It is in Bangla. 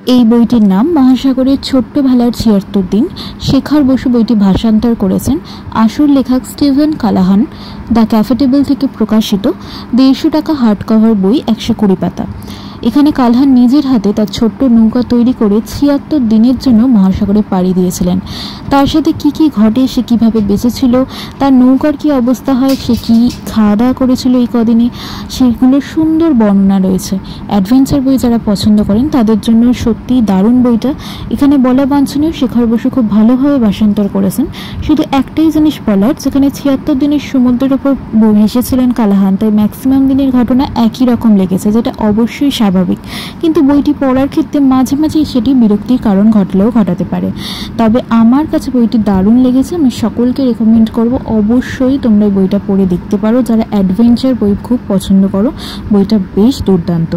এই বইটির নাম মহাসাগরের ছোট্ট ভেলার ৭৬ দিন। শেখর বসু বইটি ভাষান্তর করেছেন। আসল লেখক স্টিভেন কালাহান। দ্য ক্যাফে টেবিল থেকে প্রকাশিত। ১৫০ টাকা হার্ড কভার বই, ১২০ পাতা। এখানে কালহান নিজের হাতে তার ছোট্ট নৌকা তৈরি করে ৭৬ দিনের জন্য মহাসাগরে পাড়ি দিয়েছিলেন। তার সাথে কি কি ঘটে, সে কিভাবে বেঁচেছিল, তার নৌকার কি অবস্থা হয়, সে কি খাওয়া দাওয়া করেছিল এই কদিনে, সেগুলোর সুন্দর বর্ণনা রয়েছে। অ্যাডভেঞ্চার বই যারা পছন্দ করেন তাদের জন্য সত্যিই দারুণ বইটা। এখানে বলা বাঞ্ছনীয়, শেখর বসু খুব ভালোভাবে ভাষান্তর করেছেন। শুধু একটাই জিনিস বলার, যেখানে ৭৬ দিনের সমুদ্রের ওপর ভেসেছিলেন কালাহান, তাই ম্যাক্সিমাম দিনের ঘটনা একই রকম লেগেছে, যেটা অবশ্যই স্বাভাবিক। কিন্তু বইটি পড়ার ক্ষেত্রে মাঝে মাঝে সেটি বিরক্তির কারণ ঘটাতে পারে। তবে আমার কাছে বইটি দারুণ লেগেছে। আমি সকলকে রেকমেন্ড করব, অবশ্যই তোমরা বইটা পড়ে দেখতে পারো যারা অ্যাডভেঞ্চার বই খুব পছন্দ করো। বইটা বেশ দুর্দান্ত।